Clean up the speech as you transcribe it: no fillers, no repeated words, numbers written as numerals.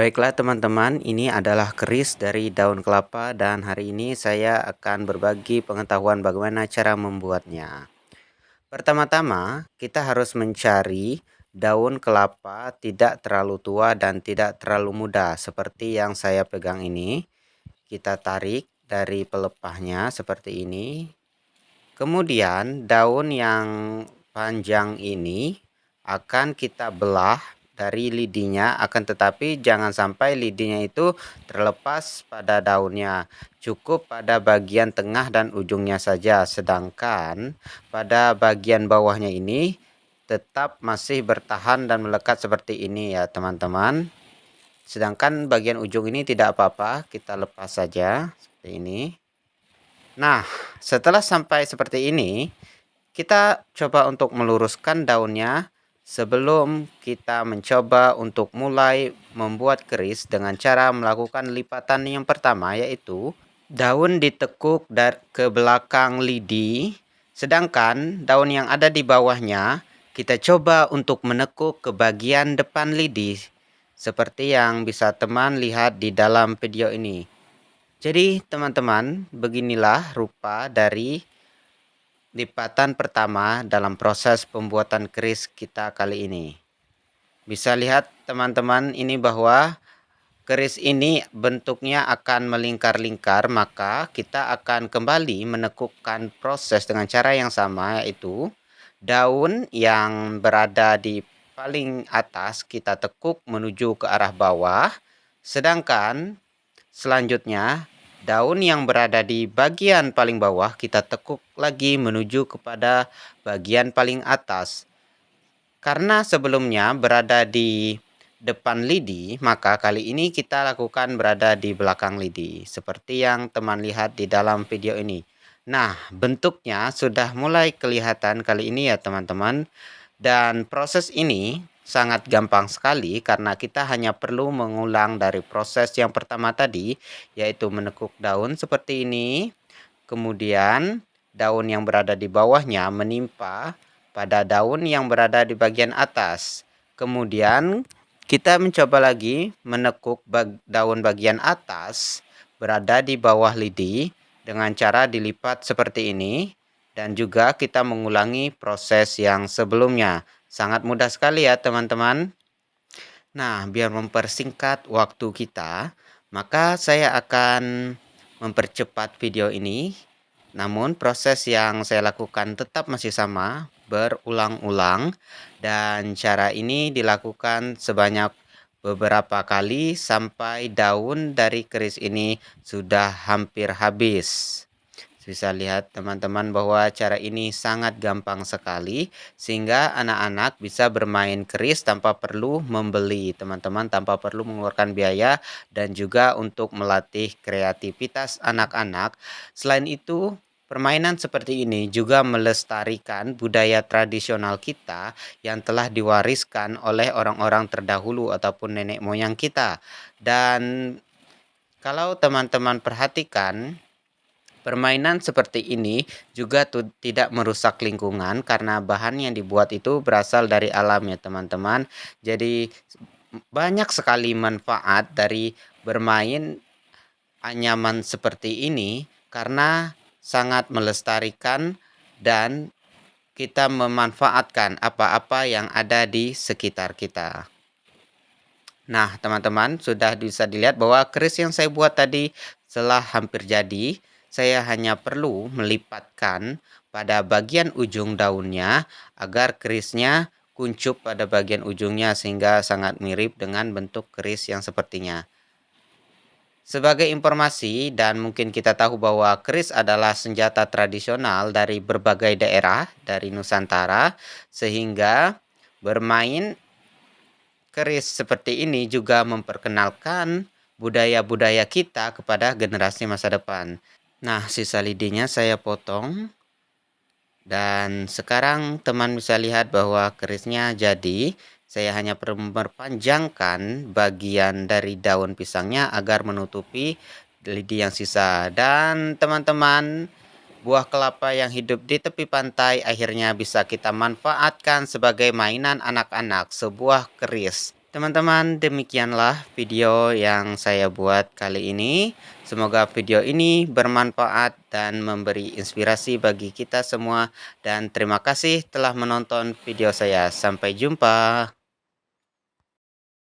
Baiklah teman-teman, ini adalah keris dari daun kelapa dan hari ini saya akan berbagi pengetahuan bagaimana cara membuatnya. Pertama-tama, kita harus mencari daun kelapa tidak terlalu tua dan tidak terlalu muda seperti yang saya pegang ini. Kita tarik dari pelepahnya seperti ini. Kemudian daun yang panjang ini akan kita belah dari lidinya, akan tetapi jangan sampai lidinya itu terlepas pada daunnya. Cukup pada bagian tengah dan ujungnya saja, sedangkan pada bagian bawahnya ini tetap masih bertahan dan melekat seperti ini ya teman-teman. Sedangkan bagian ujung ini tidak apa-apa, kita lepas saja seperti ini. Nah, setelah sampai seperti ini, kita coba untuk meluruskan daunnya sebelum kita mencoba untuk mulai membuat keris dengan cara melakukan lipatan yang pertama, yaitu daun ditekuk ke belakang lidi, sedangkan daun yang ada di bawahnya kita coba untuk menekuk ke bagian depan lidi, seperti yang bisa teman lihat di dalam video ini. Jadi teman-teman, beginilah rupa dari lipatan pertama dalam proses pembuatan keris kita kali ini. Bisa lihat teman-teman ini bahwa keris ini bentuknya akan melingkar-lingkar, maka kita akan kembali menekukkan proses dengan cara yang sama, yaitu daun yang berada di paling atas kita tekuk menuju ke arah bawah, sedangkan selanjutnya daun yang berada di bagian paling bawah kita tekuk lagi menuju kepada bagian paling atas. Karena sebelumnya berada di depan lidi, maka kali ini kita lakukan berada di belakang lidi, seperti yang teman lihat di dalam video ini. Nah, bentuknya sudah mulai kelihatan kali ini ya teman-teman. Dan proses ini sangat gampang sekali karena kita hanya perlu mengulang dari proses yang pertama tadi, yaitu menekuk daun seperti ini. Kemudian daun yang berada di bawahnya menimpa pada daun yang berada di bagian atas. Kemudian kita mencoba lagi menekuk daun bagian atas berada di bawah lidi dengan cara dilipat seperti ini. Dan juga kita mengulangi proses yang sebelumnya. Sangat mudah sekali ya teman-teman. Nah, biar mempersingkat waktu kita, maka saya akan mempercepat video ini. Namun proses yang saya lakukan tetap masih sama, berulang-ulang. Dan cara ini dilakukan sebanyak beberapa kali sampai daun dari keris ini sudah hampir habis. Bisa lihat teman-teman bahwa cara ini sangat gampang sekali sehingga anak-anak bisa bermain keris tanpa perlu membeli, teman-teman, tanpa perlu mengeluarkan biaya dan juga untuk melatih kreativitas anak-anak. Selain itu, permainan seperti ini juga melestarikan budaya tradisional kita yang telah diwariskan oleh orang-orang terdahulu ataupun nenek moyang kita. Dan kalau teman-teman perhatikan, permainan seperti ini juga tidak merusak lingkungan karena bahan yang dibuat itu berasal dari alam ya teman-teman. Jadi banyak sekali manfaat dari bermain anyaman seperti ini karena sangat melestarikan dan kita memanfaatkan apa-apa yang ada di sekitar kita. Nah teman-teman, sudah bisa dilihat bahwa keris yang saya buat tadi telah hampir jadi. Saya hanya perlu melipatkan pada bagian ujung daunnya agar kerisnya kuncup pada bagian ujungnya sehingga sangat mirip dengan bentuk keris yang sepertinya. Sebagai informasi, dan mungkin kita tahu bahwa keris adalah senjata tradisional dari berbagai daerah dari Nusantara, sehingga bermain keris seperti ini juga memperkenalkan budaya-budaya kita kepada generasi masa depan. Nah, sisa lidinya saya potong. Dan sekarang teman bisa lihat bahwa kerisnya jadi. Saya hanya perlu memperpanjangkan bagian dari daun pisangnya agar menutupi lidi yang sisa. Dan teman-teman, buah kelapa yang hidup di tepi pantai akhirnya bisa kita manfaatkan sebagai mainan anak-anak, sebuah keris. Teman-teman, demikianlah video yang saya buat kali ini. Semoga video ini bermanfaat dan memberi inspirasi bagi kita semua. Dan terima kasih telah menonton video saya. Sampai jumpa.